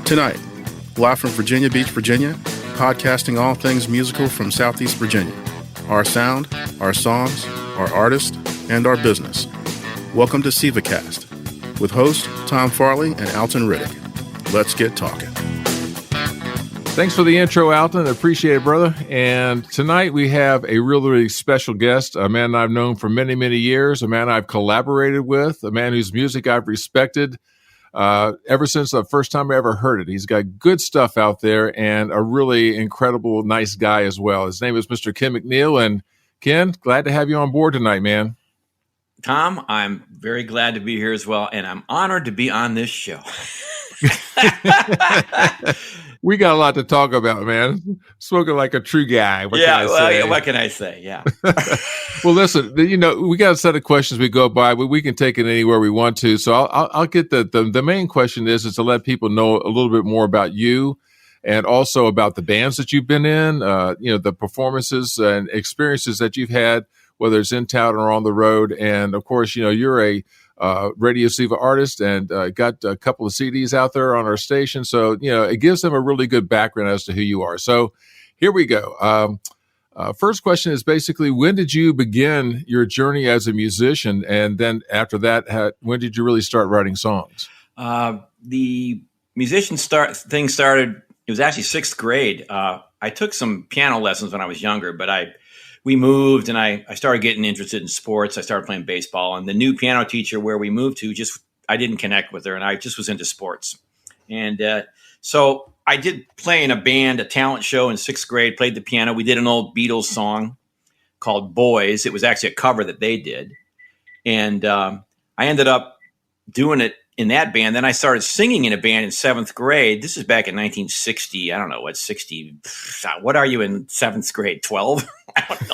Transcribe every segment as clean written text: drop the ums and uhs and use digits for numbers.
Tonight, live from Virginia Beach, Virginia, podcasting all things musical from Southeast Virginia. Our sound, our songs, our artists, and our business. Welcome to SEVACAST with host Tom Farley and Alton Riddick. Let's get talking. Thanks for the intro, Alton. Appreciate it, brother. And tonight we have a really special guest, a man I've known for many, many years, a man I've collaborated with, a man whose music I've respected ever since the first time I ever heard it. He's got good stuff out there and a really incredible, nice guy as well. His name is Mr. Ken McNeill. And Ken, glad to have you on board tonight, man. Tom, I'm very glad to be here as well, and I'm honored to be on this show. We got a lot to talk about, man. Spoken like a true guy. What can I say? Yeah. Well, listen, we got a set of questions we go by, but we can take it anywhere we want to. So I'll get the main question is to let people know a little bit more about you and also about the bands that you've been in, the performances and experiences that you've had, whether it's in town or on the road. And of course, you're a Radio Seva artist and got a couple of CDs out there on our station. So, it gives them a really good background as to who you are. So here we go. First question is basically, when did you begin your journey as a musician? And then after that, when did you really start writing songs? The musician thing started, it was actually sixth grade. I took some piano lessons when I was younger, but we moved and I started getting interested in sports. I started playing baseball, and the new piano teacher where we moved to, I didn't connect with her, and I just was into sports. And so I did play in a band, a talent show in sixth grade, played the piano. We did an old Beatles song called Boys. It was actually a cover that they did. And I ended up doing it in that band. Then I started singing in a band in seventh grade. This is back in 1960. I don't know what 60. What are you in seventh grade? 12?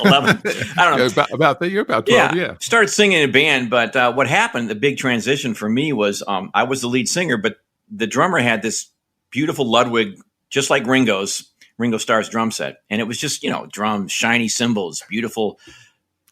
11? I don't know. You're about 12. Yeah. Started singing in a band, but what happened? The big transition for me was I was the lead singer, but the drummer had this beautiful Ludwig, just like Ringo Starr's drum set, and it was just drums, shiny cymbals, beautiful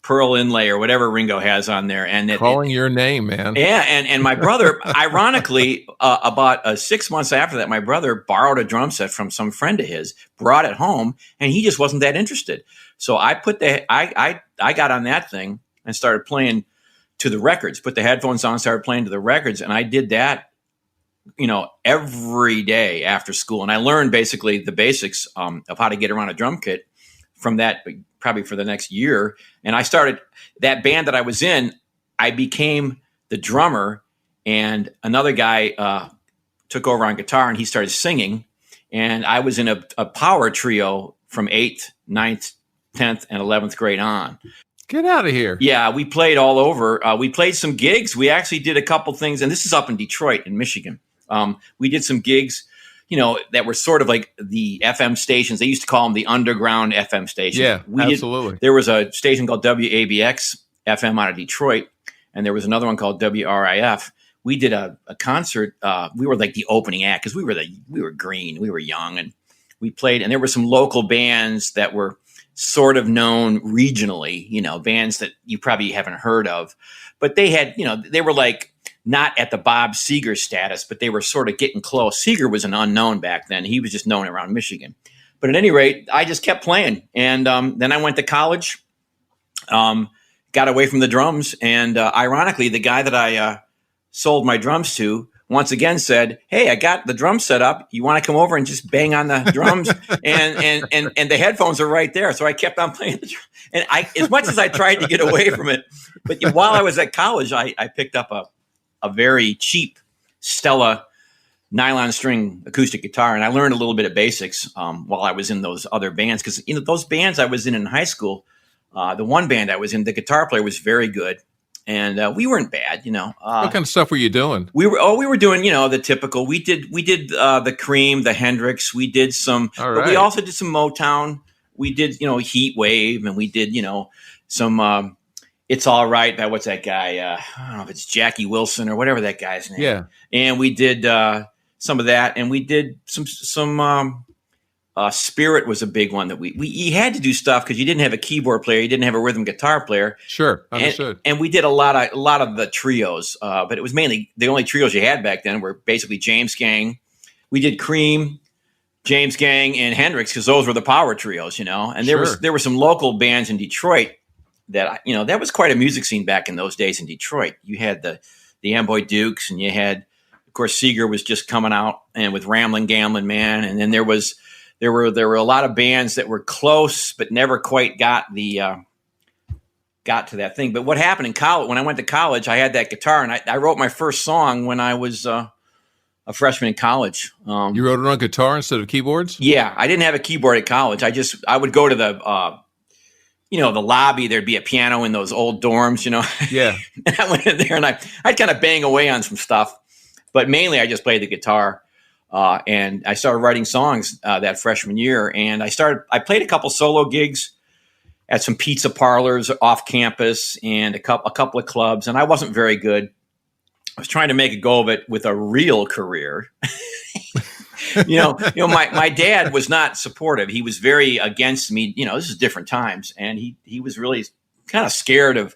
pearl inlay or whatever Ringo has on there. And calling your name, man. Yeah. And my brother, ironically, about 6 months after that, my brother borrowed a drum set from some friend of his, brought it home, and he just wasn't that interested. So I got on that thing and started playing to the records, put the headphones on, started playing to the records. And I did that, every day after school. And I learned basically the basics of how to get around a drum kit from that, probably for the next year. And I started that band that I was in. I became the drummer, and another guy took over on guitar, and he started singing. And I was in a power trio from 8th, 9th, 10th, and 11th grade on. Get out of here. Yeah, we played all over. We played some gigs. We actually did a couple things, and this is up in Detroit, in Michigan. We did some gigs, that were sort of like the FM stations. They used to call them the underground FM stations. Yeah, absolutely. There was a station called WABX FM out of Detroit, and there was another one called WRIF. We did a concert. We were like the opening act because we were green, we were young, and we played. And there were some local bands that were sort of known regionally, bands that you probably haven't heard of, but they had, they were like not at the Bob Seger status, but they were sort of getting close. Seger was an unknown back then. He was just known around Michigan. But at any rate, I just kept playing. And then I went to college, got away from the drums. And ironically, the guy that I sold my drums to once again said, "Hey, I got the drum set up. You want to come over and just bang on the drums?" and the headphones are right there. So I kept on playing the drum. And as much as I tried to get away from it, but while I was at college, I picked up a very cheap Stella nylon string acoustic guitar. And I learned a little bit of basics while I was in those other bands. Because those bands I was in high school, the one band I was in, the guitar player was very good. And we weren't bad, what kind of stuff were you doing? We were doing, the typical. We did the Cream, the Hendrix. We did some, but we also did some Motown. We did, Heat Wave, and we did, some It's All Right by what's that guy? I don't know if it's Jackie Wilson or whatever that guy's name. Yeah. And we did some of that, and we did some Spirit was a big one that you had to do stuff because you didn't have a keyboard player, you didn't have a rhythm guitar player. Sure, understood. And we did a lot of the trios, but it was mainly the only trios you had back then were basically James Gang, we did Cream, James Gang, and Hendrix, because those were the power trios, And there were some local bands in Detroit that, that was quite a music scene back in those days in Detroit. You had the Amboy Dukes, and you had, of course, Seeger was just coming out, and with Ramblin' Gamblin' Man, and then there were a lot of bands that were close but never quite got to that thing. But what happened in college, when I went to college, I had that guitar, and I wrote my first song when I was a freshman in college. You wrote it on guitar instead of keyboards? Yeah, I didn't have a keyboard at college. I would go to the the lobby. There'd be a piano in those old dorms, Yeah. And I went in there and I'd kind of bang away on some stuff, but mainly I just played the guitar. And I started writing songs that freshman year, and I played a couple solo gigs at some pizza parlors off campus and a couple of clubs, and I wasn't very good. I was trying to make a go of it with a real career. My dad was not supportive. He was very against me. This is different times, and he was really kind of scared of,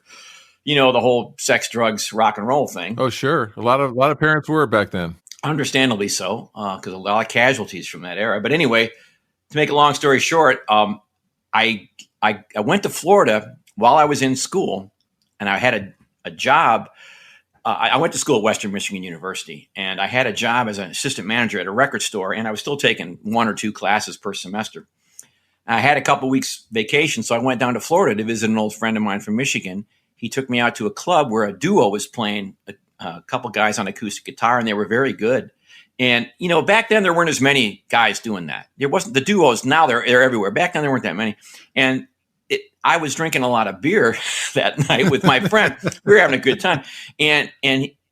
the whole sex, drugs, rock and roll thing. Oh, sure. A lot of parents were back then. Understandably so, because a lot of casualties from that era. But anyway, to make a long story short, I went to Florida while I was in school, and I had a job. I went to school at Western Michigan University, and I had a job as an assistant manager at a record store, and I was still taking 1 or 2 classes per semester. I had a couple weeks vacation, so I went down to Florida to visit an old friend of mine from Michigan. He took me out to a club where a duo was playing, a couple guys on acoustic guitar, and they were very good. And, back then there weren't as many guys doing that. There wasn't the duos. Now they're everywhere. Back then there weren't that many. And I was drinking a lot of beer that night with my friend. We were having a good time. And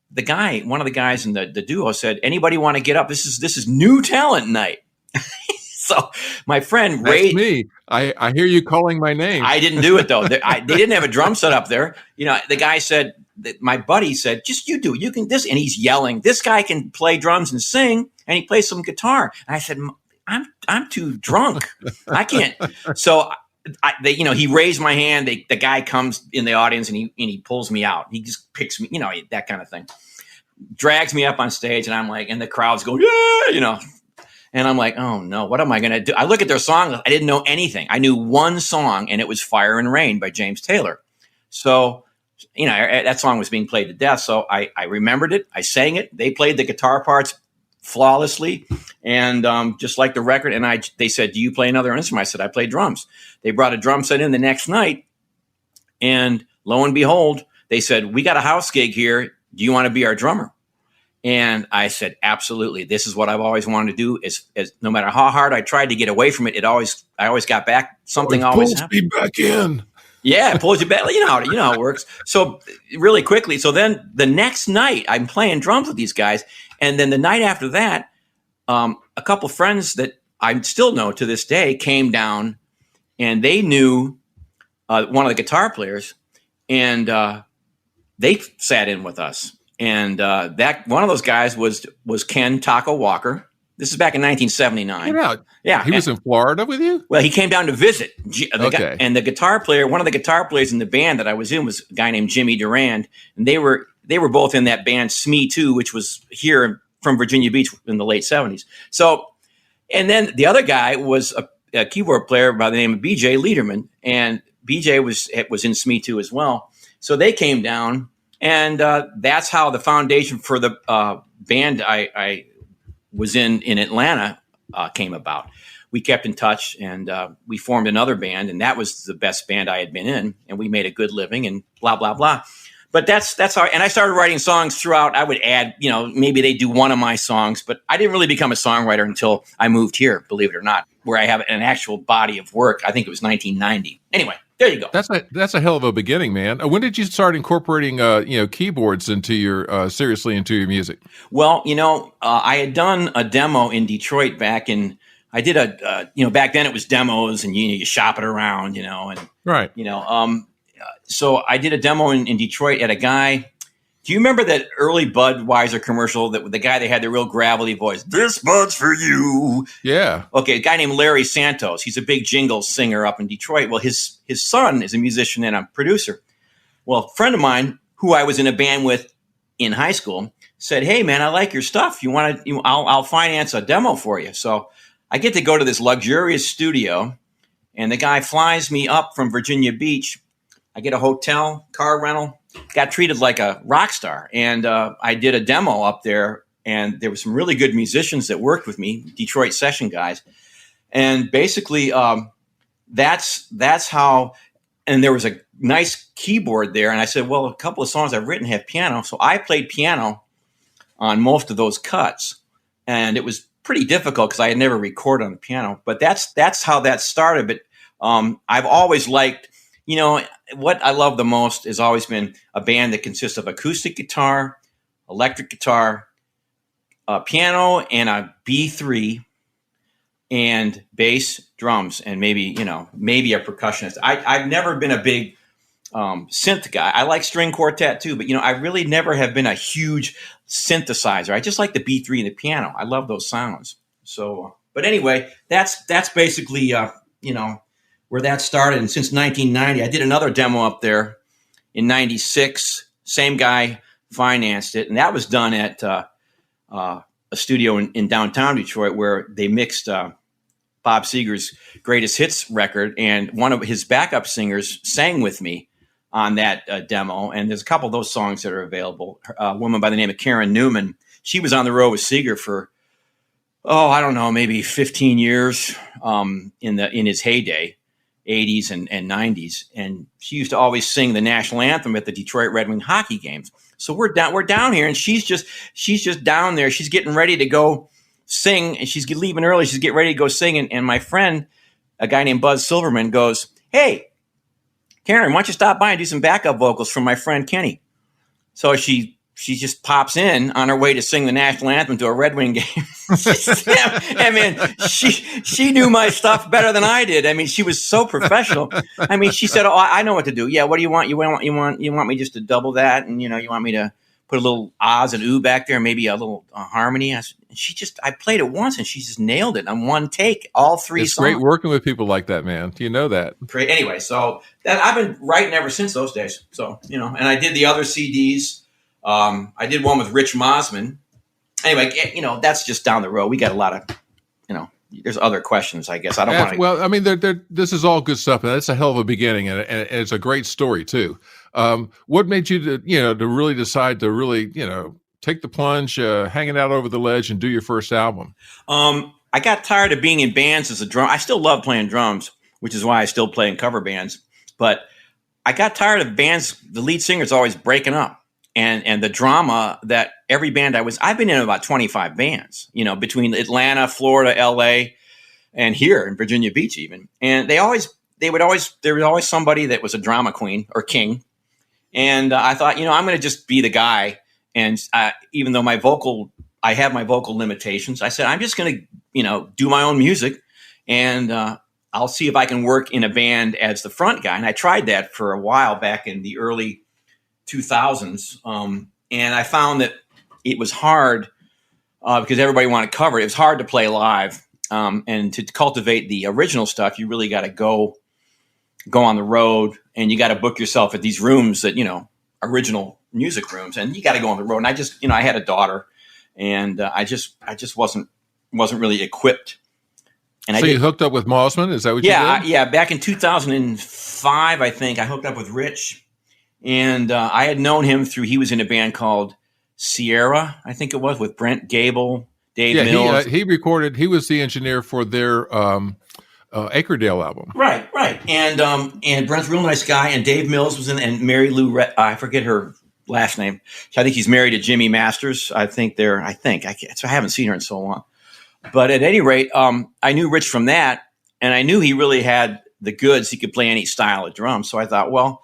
the guy, one of the guys in the duo said, "Anybody want to get up? This is new talent night." So my friend That's me. I hear you calling my name. I didn't do it though. They didn't have a drum set up there. The guy said, my buddy said, "Just you do. You can this," and he's yelling. This guy can play drums and sing, and he plays some guitar. And I said, "I'm too drunk. I can't." So he raised my hand. The guy comes in the audience and he pulls me out. He just picks me, that kind of thing. Drags me up on stage, and I'm like, and the crowd's going, "Yeah," And I'm like, oh no, what am I going to do? I look at their song. I didn't know anything. I knew one song, and it was "Fire and Rain" by James Taylor. So, that song was being played to death. So I remembered it. I sang it. They played the guitar parts flawlessly, and just like the record. And they said, "Do you play another instrument?" I said, "I play drums." They brought a drum set in the next night, and lo and behold, they said, "We got a house gig here. Do you want to be our drummer?" And I said, "Absolutely. This is what I've always wanted to do. Is no matter how hard I tried to get away from it, I always got back. Something always happened. Pulls me back in. Yeah, it pulls you back. You know how it works. So really quickly. So then the next night, I'm playing drums with these guys, and then the night after that, a couple friends that I still know to this day came down, and they knew one of the guitar players, and they sat in with us. And that one of those guys was Ken Taco Walker. This is back in 1979. Yeah, he was in Florida with you? Well, he came down to visit. Okay. And the guitar player, one of the guitar players in the band that I was in, was a guy named Jimmy Durand. And they were both in that band SME 2, which was here from Virginia Beach in the late 70s. So, and then the other guy was a keyboard player by the name of BJ Liederman, and BJ was in SME 2 as well. So they came down. And that's how the foundation for the band I was in Atlanta came about. We kept in touch, and we formed another band, and that was the best band I had been in, and we made a good living, and blah, blah, blah. But that's how, and I started writing songs throughout. I would add, maybe they do one of my songs, but I didn't really become a songwriter until I moved here, believe it or not, where I have an actual body of work. I think it was 1990. Anyway. There you go. That's a hell of a beginning, man. When did you start incorporating, keyboards seriously into your music? Well, I had done a demo in Detroit back in. I did back then it was demos, and you shop it around, and right, So I did a demo in Detroit at a guy. Do you remember that early Budweiser commercial that the guy that had the real gravelly voice? "This Bud's for you." Yeah. Okay, a guy named Larry Santos. He's a big jingle singer up in Detroit. Well, his son is a musician and a producer. Well, a friend of mine who I was in a band with in high school said, "Hey man, I like your stuff. You want to? I'll finance a demo for you." So I get to go to this luxurious studio, and the guy flies me up from Virginia Beach. I get a hotel, car rental, got treated like a rock star, and I did a demo up there. And there were some really good musicians that worked with me, Detroit session guys, and basically that's how. And there was a nice keyboard there. And I said, well, a couple of songs I've written have piano. So I played piano on most of those cuts. And it was pretty difficult because I had never recorded on the piano. But that's how that started. But I've always liked, what I love the most has always been a band that consists of acoustic guitar, electric guitar, piano, and a B3, and bass, drums, and maybe a percussionist. I've never been a big synth guy. I like string quartet too, but I really never have been a huge synthesizer. I just like the B3 and the piano. I love those sounds. So, but anyway, that's basically where that started. And since 1990, I did another demo up there in '96. Same guy financed it, and that was done at a studio in downtown Detroit where they mixed Bob Seger's greatest hits record, and one of his backup singers sang with me on that demo. And there's a couple of those songs that are available. A woman by the name of Karen Newman. She was on the road with Seger for, I don't know, maybe 15 years in his heyday, 80s and 90s. And she used to always sing the national anthem at the Detroit Red Wing hockey games. So we're down here, and she's just down there. She's getting ready to go sing, and she's leaving early. She's getting ready to go sing. And my friend, a guy named Buzz Silverman, goes, "Hey, Karen, why don't you stop by and do some backup vocals from my friend Kenny?" So she just pops in on her way to sing the national anthem to a Red Wing game. I mean, she knew my stuff better than I did. I mean, she was so professional. I mean, she said, "Oh, I know what to do. Yeah, what do you want? You want me just to double that, and you want me to put a little ahs and ooh back there, maybe a little harmony." I played it once, and she just nailed it on one take, all three it's songs. Great working with people like that, man. You know that. Great. Anyway, so that I've been writing ever since those days. So and I did the other CDs. I did one with Rich Mosman. Anyway, that's just down the road. We got a lot of, there's other questions, I guess. I don't want to. Well, I mean, this is all good stuff, and that's a hell of a beginning, and it's a great story too. What made you to really decide to really, take the plunge, hanging out over the ledge, and do your first album? I got tired of being in bands as a drum. I still love playing drums, which is why I still play in cover bands. But I got tired of bands. The lead singer's always breaking up. And the drama that every band I've been in about 25 bands, between Atlanta, Florida, LA, and here in Virginia Beach even. And there was always somebody that was a drama queen or king. And I thought, I'm going to just be the guy. And even though I have my vocal limitations, I said, I'm just going to, do my own music, and I'll see if I can work in a band as the front guy. And I tried that for a while back in the early 2000s. And I found that it was hard because everybody wanted to cover it. It was hard to play live. And to cultivate the original stuff, you really got to go on the road, and you got to book yourself at these rooms that, original music rooms, and you got to go on the road. And I just, I had a daughter, and I just wasn't really equipped. And so you hooked up with Mosman? Is that what you did? Yeah. Back in 2005, I think I hooked up with Rich. And I had known him he was in a band called Sierra, I think it was, with Brent Gable, Dave Mills. He was the engineer for their Acredale album. Right. And Brent's a real nice guy, and Dave Mills was in, and Mary Lou, I forget her last name. I think he's married to Jimmy Masters. So I haven't seen her in so long. But at any rate, I knew Rich from that, and I knew he really had the goods. He could play any style of drum. So I thought, well,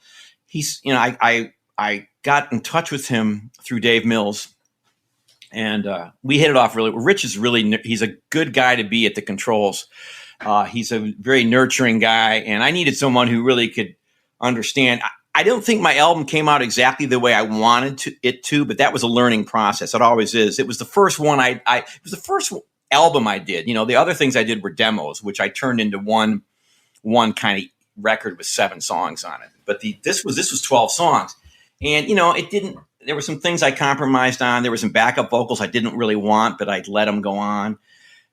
I got in touch with him through Dave Mills, and we hit it off really. Rich is he's a good guy to be at the controls. He's a very nurturing guy, and I needed someone who really could understand. I don't think my album came out exactly the way I wanted it to, but that was a learning process. It always is. It was the first one it was the first album I did. The other things I did were demos, which I turned into one kind of record with 7 songs on it. But this was 12 songs, and there were some things I compromised on. There were some backup vocals I didn't really want, but I let them go on.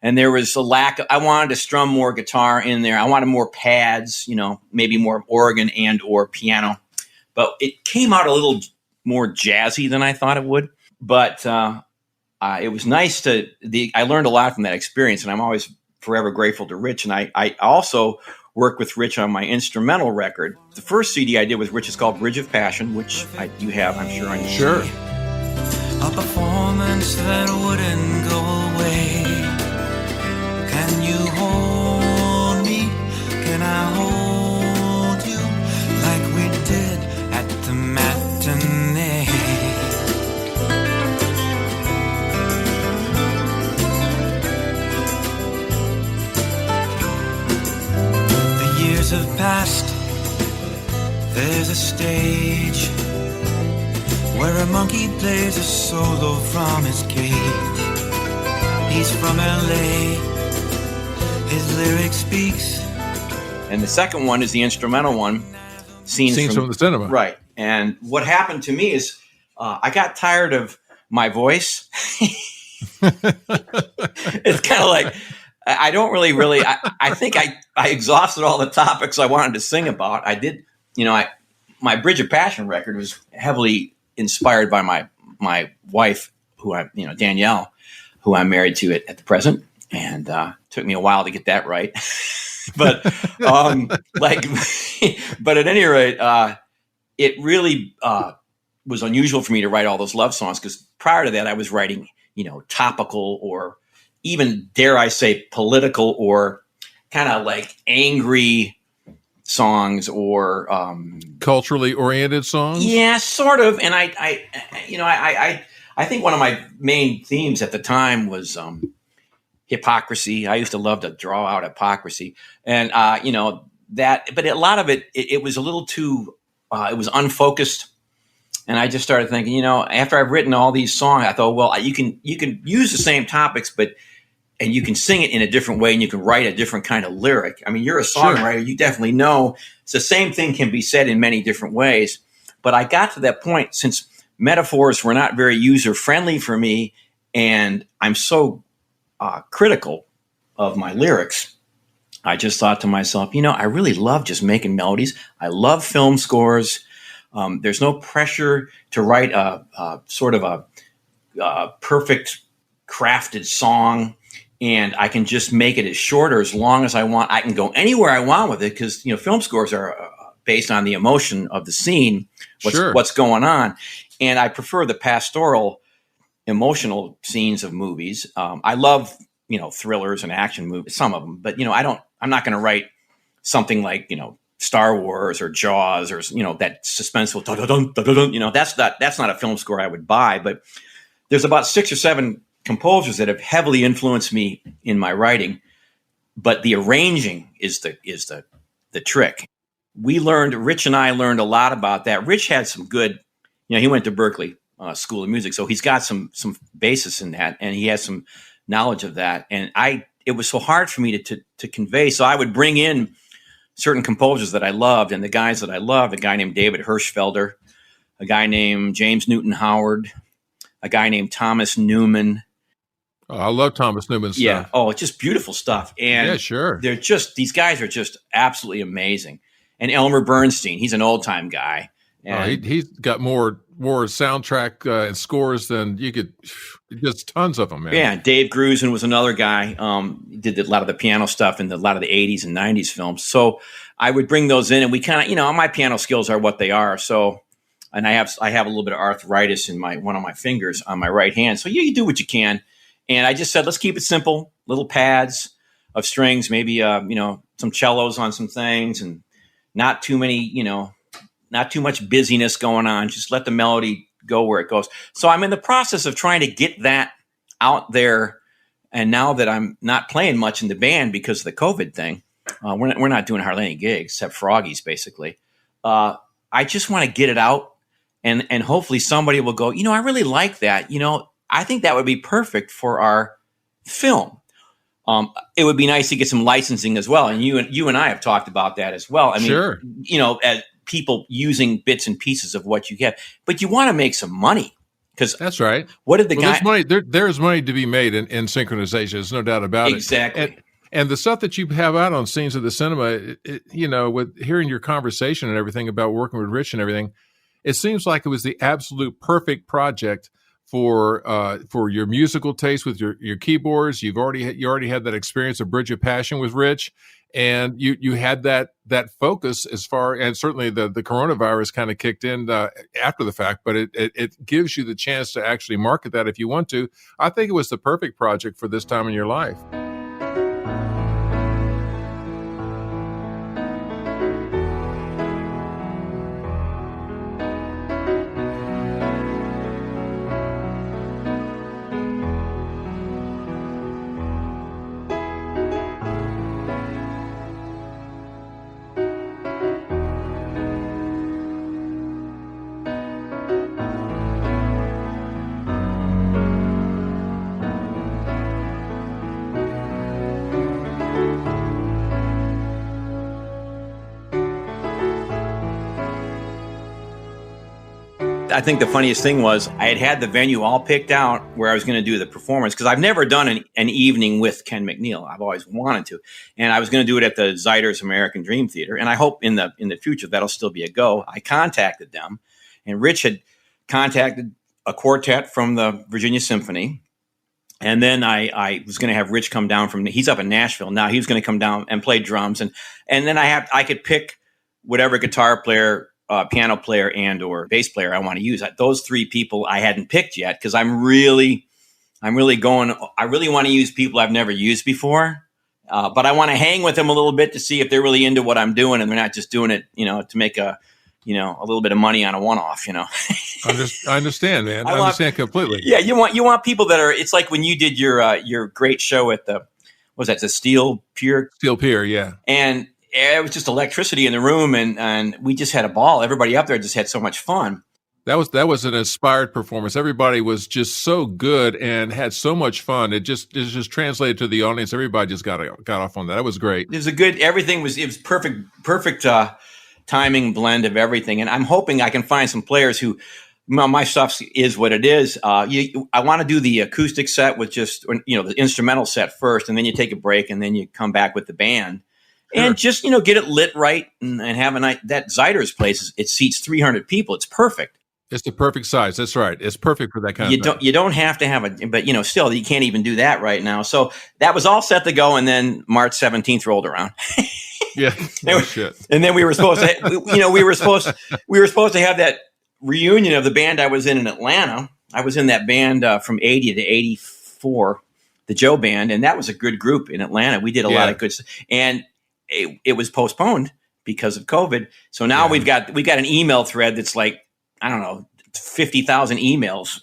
And there was a lack of, I wanted to strum more guitar in there. I wanted more pads, maybe more organ and or piano. But it came out a little more jazzy than I thought it would. But it was nice I learned a lot from that experience, and I'm always forever grateful to Rich. And I also worked with Rich on my instrumental record. The first CD I did with Rich is called Bridge of Passion, which you have, I'm sure, on your Sure. CD. A performance that wouldn't go away. Can you hold me? Can I hold you like we did at the matinee? The years have passed. There's a stage where a monkey plays a solo from his cage. He's from LA. His lyric speaks. And the second one is the instrumental one, Scenes from the Cinema. Right. And what happened to me is I got tired of my voice. It's kind of like, I don't really, I think I exhausted all the topics I wanted to sing about. I did, my Bridge of Passion record was heavily inspired by my wife, Danielle, who I'm married to at the present. And took me a while to get that right. But but at any rate, it really was unusual for me to write all those love songs, because prior to that I was writing, topical or even, dare I say, political or kind of like angry songs or culturally oriented songs. Yeah, sort of. And I think one of my main themes at the time was hypocrisy. I used to love to draw out hypocrisy, and that. But a lot of it was a little too. It was unfocused, and I just started thinking. After I've written all these songs, I thought, well, you can use the same topics, and you can sing it in a different way, and you can write a different kind of lyric. I mean, you're a songwriter. Sure. You definitely know it's the same thing can be said in many different ways. But I got to that point, since metaphors were not very user friendly for me, and I'm so critical of my lyrics, I just thought to myself, I really love just making melodies. I love film scores. There's no pressure to write a sort of a perfect crafted song, and I can just make it as short or as long as I want. I can go anywhere I want with it, because film scores are based on the emotion of the scene, what's going on, and I prefer the pastoral, emotional scenes of movies. I love, thrillers and action movies, some of them, but, I'm not going to write something like, Star Wars or Jaws or, that suspenseful, that's not a film score I would buy. But there's about 6 or 7 composers that have heavily influenced me in my writing, but the arranging is the trick. Rich and I learned a lot about that. Rich had some good, he went to Berklee School of Music, so he's got some basis in that, and he has some knowledge of that. And it was so hard for me to convey. So I would bring in certain composers that I loved, and the guys that I loved, a guy named David Hirschfelder, a guy named James Newton Howard, a guy named Thomas Newman. Oh, I love Thomas Newman's stuff. Yeah. Oh, it's just beautiful stuff. And yeah, sure. These guys are just absolutely amazing. And Elmer Bernstein, he's an old time guy. And he's got more soundtrack and scores than you could. Just tons of them, man. Yeah, Dave Grusin was another guy. Did a lot of the piano stuff in a lot of the 80s and 90s films. So I would bring those in, and we kind of, my piano skills are what they are. So, and I have a little bit of arthritis in one of my fingers on my right hand. So you do what you can. And I just said, let's keep it simple. Little pads of strings, maybe some cellos on some things, and not too many, not too much busyness going on. Just let the melody go where it goes. So I'm in the process of trying to get that out there. And now that I'm not playing much in the band because of the COVID thing, we're not doing hardly any gigs except Froggies, basically. I just want to get it out, and hopefully somebody will go, I really like that. I think that would be perfect for our film. It would be nice to get some licensing as well. And you and I have talked about that as well. I mean, sure. people using bits and pieces of what you get, but you want to make some money. Because that's right. What did the guy? There's money. There's money to be made in synchronization. There's no doubt about it. Exactly. And the stuff that you have out on Scenes of the Cinema, with hearing your conversation and everything about working with Rich and everything, it seems like it was the absolute perfect project for your musical taste with your keyboards. You already had that experience of Bridge of Passion with Rich, and you had that focus and certainly the coronavirus kind of kicked in after the fact, but it gives you the chance to actually market that if you want to. I think it was the perfect project for this time in your life. I think the funniest thing was I had the venue all picked out where I was going to do the performance, because I've never done an evening with Ken McNeill. I've always wanted to, and I was going to do it at the Zeiders American Dream Theater, and I hope in the future that'll still be a go. I contacted them, and Rich had contacted a quartet from the Virginia Symphony, and then I was going to have Rich come down he's up in Nashville now. He was going to come down and play drums, and then I could pick whatever guitar player, piano player and or bass player I want to use. Those three people I hadn't picked yet, because I really want to use people I've never used before, but I want to hang with them a little bit to see if they're really into what I'm doing and they're not just doing it, to make a little bit of money on a one-off. I understand, man. I understand completely. Yeah, you want people that are. It's like when you did your great show at the Steel Pier. Steel Pier, yeah. And it was just electricity in the room, and we just had a ball. Everybody up there just had so much fun. That was an inspired performance. Everybody was just so good and had so much fun. It just translated to the audience. Everybody just got off on that. That was great. It was perfect timing blend of everything. And I'm hoping I can find some players who, my stuff is what it is. I want to do the acoustic set with just, the instrumental set first, and then you take a break, and then you come back with the band. And just, get it lit right and have a night. That Zeiders place, it seats 300 people. It's perfect. It's the perfect size. That's right. It's perfect for that kind of thing. You don't have to have but still you can't even do that right now. So that was all set to go. And then March 17th rolled around. Yeah. No shit. And then we were supposed to, we were supposed to have that reunion of the band I was in Atlanta. I was in that band from 80 to 84, the Joe Band. And that was a good group in Atlanta. We did a lot of good stuff. And it was postponed because of COVID. So now we got an email thread that's like, I don't know, 50,000 emails,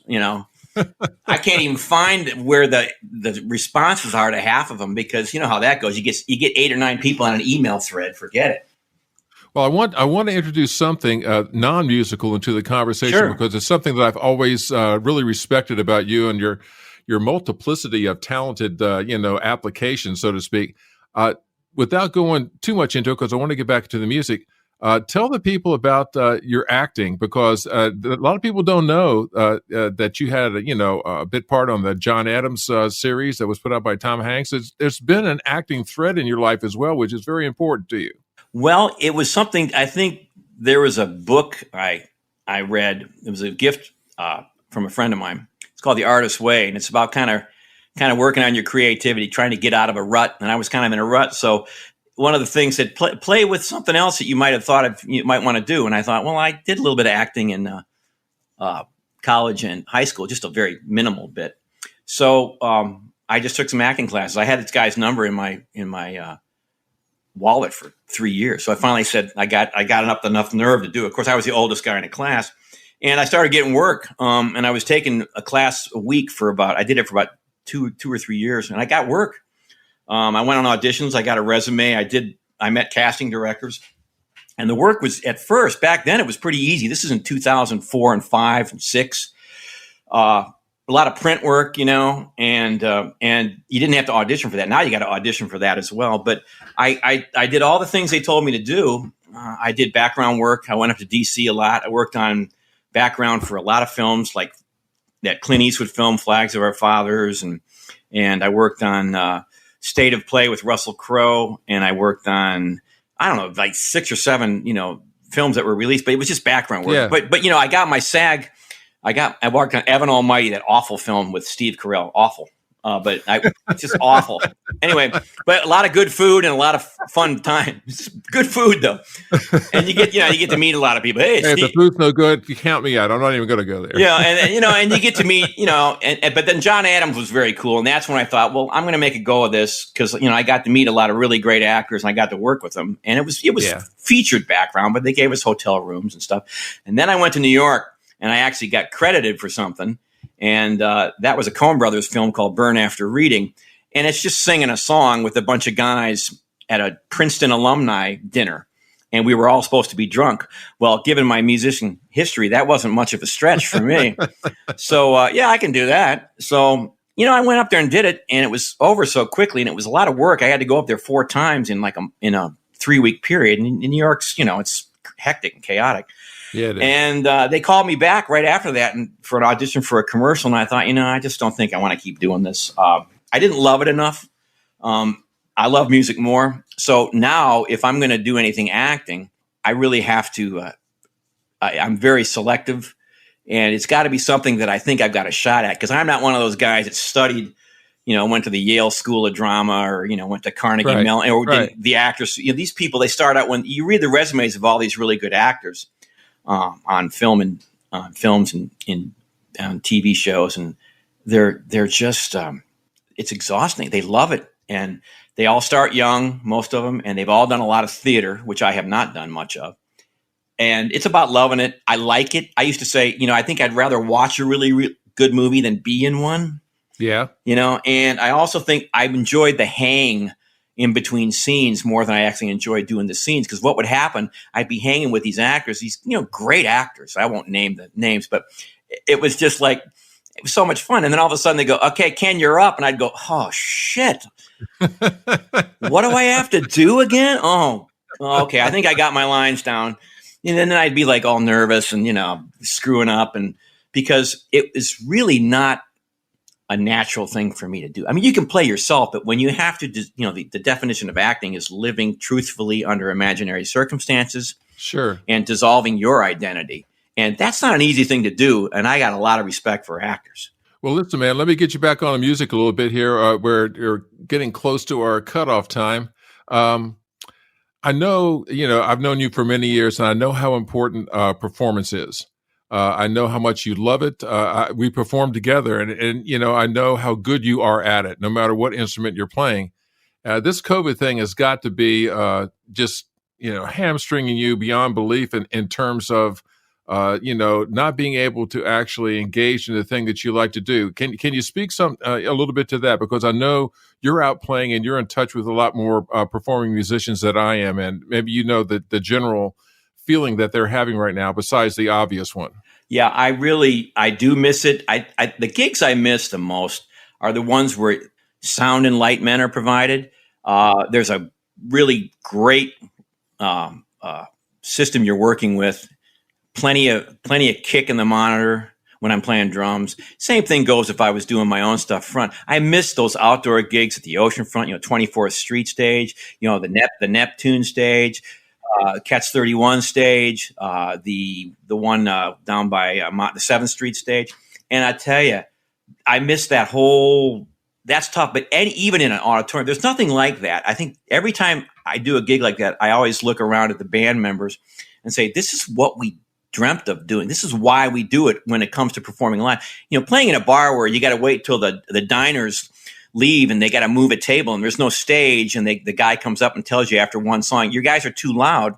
I can't even find where the responses are to half of them, because you know how that goes. You get 8 or 9 people on an email thread, forget it. Well, I want to introduce something non-musical into the conversation, because it's something that I've always really respected about you and your multiplicity of talented, applications, so to speak. Without going too much into it, because I want to get back to the music, tell the people about your acting, because a lot of people don't know that you had a bit part on the John Adams series that was put out by Tom Hanks. There's been an acting thread in your life as well, which is very important to you. Well, it was something. I think there was a book I read. It was a gift from a friend of mine. It's called The Artist's Way, and it's about kind of working on your creativity, trying to get out of a rut. And I was kind of in a rut. So one of the things that play with something else that you might have thought you might want to do. And I thought, well, I did a little bit of acting in college and high school, just a very minimal bit. So I just took some acting classes. I had this guy's number in my wallet for 3 years. So I finally said, I got enough nerve to do it. Of course, I was the oldest guy in the class, and I started getting work. And I was taking a class a week I did it for about two or 3 years, and I got work. I went on auditions. I got a resume. I met casting directors, and the work was, at first, back then, it was pretty easy. This is in 2004 and 5 and 6. A lot of print work, and you didn't have to audition for that. Now you got to audition for that as well. But I did all the things they told me to do, I did background work. I went up to DC a lot. I worked on background for a lot of films like that Clint Eastwood film, Flags of Our Fathers, and I worked on State of Play with Russell Crowe, and I worked on, I don't know, like 6 or 7, films that were released, but it was just background work. Yeah. But I got my SAG. I worked on Evan Almighty, that awful film with Steve Carell. Awful. It's just awful. Anyway, but a lot of good food and a lot of fun time. It's good food though, and you get to meet a lot of people. Hey, if the food's no good, you count me out. I'm not even going to go there. Yeah, and you get to meet, but then John Adams was very cool, and that's when I thought, well, I'm going to make a go of this because I got to meet a lot of really great actors, and I got to work with them, and it was featured background, but they gave us hotel rooms and stuff, and then I went to New York, and I actually got credited for something. And that was a Coen Brothers film called Burn After Reading. And it's just singing a song with a bunch of guys at a Princeton alumni dinner. And we were all supposed to be drunk. Well, given my musician history, that wasn't much of a stretch for me. So, I can do that. So, I went up there and did it. And it was over so quickly. And it was a lot of work. I had to go up there 4 times in in a 3-week period. And in New York's, it's hectic and chaotic. Yeah, and they called me back right after that and for an audition for a commercial. And I thought, I just don't think I want to keep doing this. I didn't love it enough. I love music more. So now if I'm going to do anything acting, I really have to, I'm very selective. And it's got to be something that I think I've got a shot at because I'm not one of those guys that studied, went to the Yale School of Drama or, went to Carnegie Mellon or the actors. These people, they start out when you read the resumes of all these really good actors. On film and on films and on TV shows, and they're just it's exhausting. They love it, and they all start young, most of them, and they've all done a lot of theater, which I have not done much of. And it's about loving it. I like it. I used to say, I think I'd rather watch a really good movie than be in one. Yeah, and I also think I've enjoyed the hang in between scenes more than I actually enjoy doing the scenes. Because what would happen, I'd be hanging with these actors, these, great actors. I won't name the names, but it was just like, it was so much fun. And then all of a sudden they go, okay, Ken, you're up. And I'd go, oh shit. What do I have to do again? Oh, okay. I think I got my lines down. And then I'd be like all nervous and, screwing up. And because it is really not a natural thing for me to do. I mean, you can play yourself, but when you have to, the definition of acting is living truthfully under imaginary circumstances. Sure. And dissolving your identity. And that's not an easy thing to do. And I got a lot of respect for actors. Well, listen, man, let me get you back on the music a little bit here. We're getting close to our cutoff time. I know, I've known you for many years, and I know how important performance is. I know how much you love it. We perform together, and I know how good you are at it, no matter what instrument you're playing. This COVID thing has got to be just, hamstringing you beyond belief in terms of, not being able to actually engage in the thing that you like to do. Can you speak a little bit to that? Because I know you're out playing and you're in touch with a lot more performing musicians than I am, and maybe the general feeling that they're having right now, besides the obvious one. Yeah, I do miss it. The gigs I miss the most are the ones where sound and light men are provided. There's a really great system you're working with. Plenty of kick in the monitor when I'm playing drums. Same thing goes if I was doing my own stuff front. I miss those outdoor gigs at the oceanfront, 24th Street stage, the Neptune stage. Catch 31 stage, the one down by the 7th Street stage. And I tell you, I miss that that's tough. But even in an auditorium, there's nothing like that. I think every time I do a gig like that, I always look around at the band members and say, this is what we dreamt of doing. This is why we do it when it comes to performing live. Playing in a bar where you got to wait till the diners leave and they got to move a table and there's no stage and the guy comes up and tells you after one song, your guys are too loud.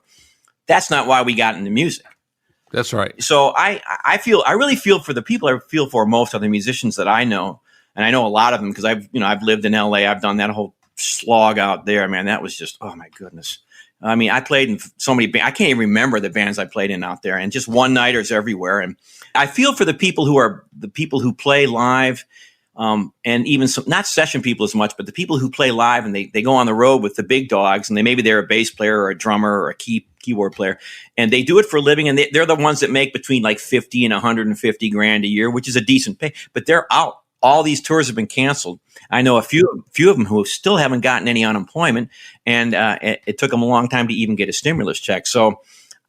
That's not why we got into music. That's right. So I really feel for the people I feel for most of the musicians that I know. And I know a lot of them because I've lived in LA. I've done that whole slog out there, man. That was just, oh my goodness. I mean, I played in so many bands. I can't even remember the bands I played in out there, and just one-nighters everywhere. And I feel for the people who play live. And even some, not session people as much, but the people who play live and they go on the road with the big dogs and maybe they're a bass player or a drummer or a keyboard player, and they do it for a living. And they're the ones that make between like 50 and 150 grand a year, which is a decent pay. But they're out. All these tours have been canceled. I know a few of them who still haven't gotten any unemployment, and it took them a long time to even get a stimulus check. So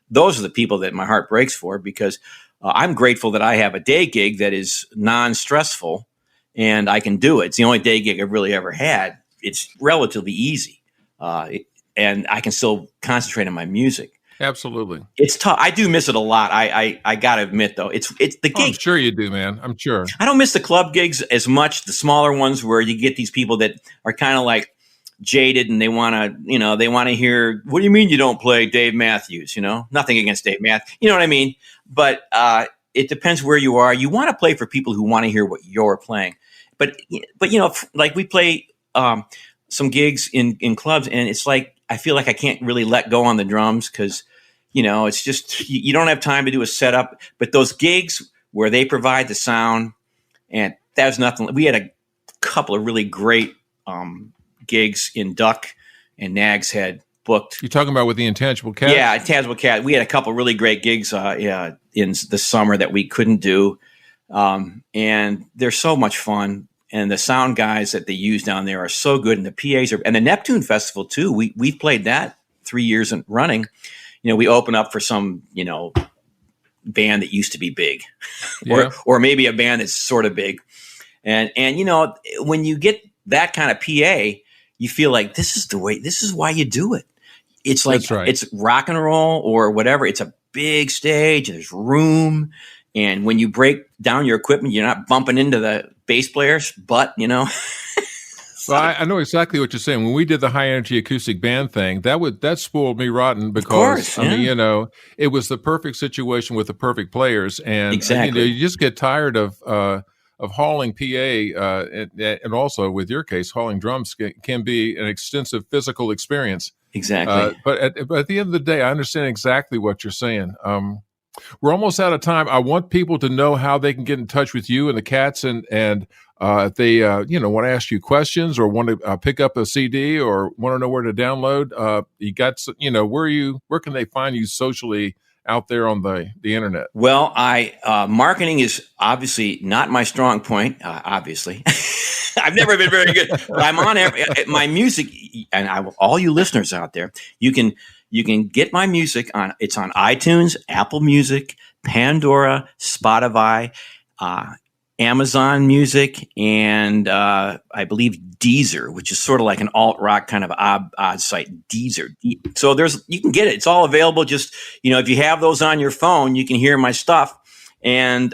those are the people that my heart breaks for, because I'm grateful that I have a day gig that is non-stressful and I can do it. It's the only day gig I've really ever had. It's relatively easy, and I can still concentrate on my music. Absolutely. It's tough. I do miss it a lot. I got to admit, though, it's the gig. I'm sure you do, man. I'm sure. I don't miss the club gigs as much, the smaller ones where you get these people that are kind of like jaded and they want to hear, what do you mean you don't play Dave Matthews? Nothing against Dave Matthews. You know what I mean? But it depends where you are. You want to play for people who want to hear what you're playing. But like we play some gigs in clubs, and it's like, I feel like I can't really let go on the drums because, it's just, you don't have time to do a setup. But those gigs where they provide the sound, and that's nothing. We had a couple of really great gigs in Duck and Nags Head booked. You're talking about with the Intangible Cat? Yeah, Intangible Cat. We had a couple of really great gigs in the summer that we couldn't do. And they're so much fun. And the sound guys that they use down there are so good. And the PAs and the Neptune Festival too. We've played that 3 years running. We open up for some, band that used to be big, or maybe a band that's sort of big. And when you get that kind of PA, you feel like this is why you do it. It's like, It's rock and roll or whatever. It's a big stage. There's room. And when you break down your equipment, you're not bumping into the bass player's butt, Well, I know exactly what you're saying. When we did the high energy acoustic band thing, that spoiled me rotten because, of course, it was the perfect situation with the perfect players. And, exactly. You just get tired of hauling PA, and also with your case, hauling drums can be an extensive physical experience. Exactly. But at the end of the day, I understand exactly what you're saying. We're almost out of time. I want people to know how they can get in touch with you and the Cats, and if they want to ask you questions or want to pick up a CD or want to know where to download. You got where can they find you socially out there on the internet? Well, marketing is obviously not my strong point. Obviously, I've never been very good. But I'm on my music, and all you listeners out there, you can get my music it's on iTunes, Apple Music, Pandora, Spotify, Amazon Music, and I believe Deezer, which is sort of like an alt rock kind of odd site. Deezer. So you can get it. It's all available. Just if you have those on your phone, you can hear my stuff. And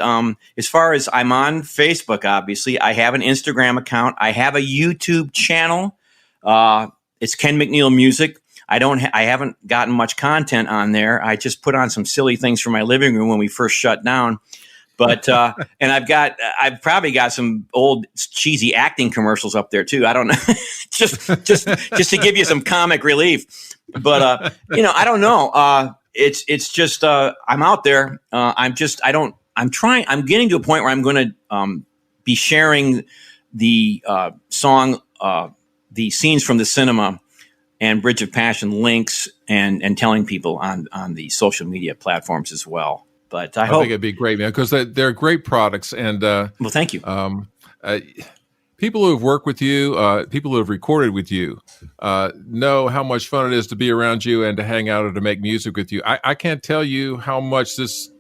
as far as I'm on Facebook, obviously, I have an Instagram account. I have a YouTube channel. It's Ken McNeill Music. I haven't gotten much content on there. I just put on some silly things for my living room when we first shut down. But and I've probably got some old cheesy acting commercials up there too. I don't know, just to give you some comic relief. But I don't know. It's just I'm out there. I'm getting to a point where I'm going to be sharing the song, the scenes from the cinema and Bridge of Passion links and telling people on the social media platforms as well. But I hope think it'd be great, man, because they're great products. And well, thank you. People who have worked with you, people who have recorded with you, know how much fun it is to be around you and to hang out or to make music with you. I can't tell you how much this.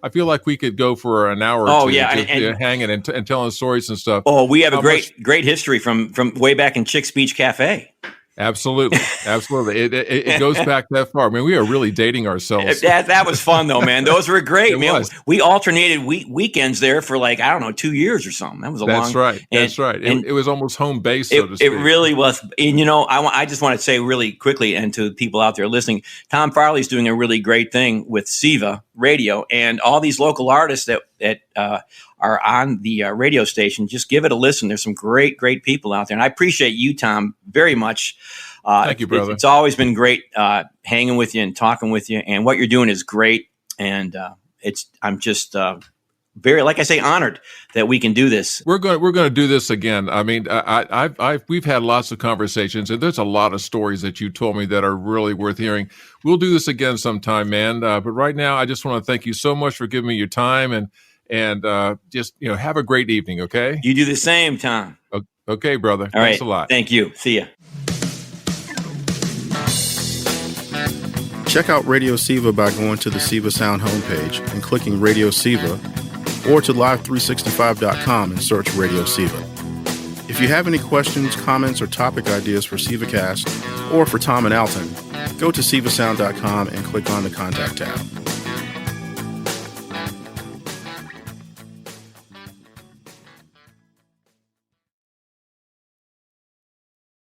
I feel like we could go for an hour or two and hanging and telling stories and stuff. Oh, we have a great history from way back in Chick's Beach Cafe. Absolutely. It goes back that far. I mean, we are really dating ourselves. That was fun, though, man. Those were great, man. We alternated weekends there for 2 years or something. That was That's right. It was almost home base, so to speak. It really was. And, I just want to say really quickly, and to people out there listening, Tom Farley's doing a really great thing with SEVA Radio, and all these local artists that are on the radio station. Just give it a listen. There's some great people out there. And I appreciate you, Tom, very much. Thank you, brother. It's always been great hanging with you and talking with you. And what you're doing is great. And I'm just very, like I say, honored that we can do this. We're going to do this again. I mean, we've had lots of conversations, and there's a lot of stories that you told me that are really worth hearing. We'll do this again sometime, man. But right now, I just want to thank you so much for giving me your time, and just have a great evening. Okay. You do the same, Tom. Okay, brother. All Thanks right. a lot. Thank you. See ya. Check out Radio SEVA by going to the SEVA Sound homepage and clicking Radio SEVA, or to live365.com and search Radio SEVA. If you have any questions, comments, or topic ideas for SEVACAST or for Tom and Alton, go to sevasound.com and click on the Contact tab.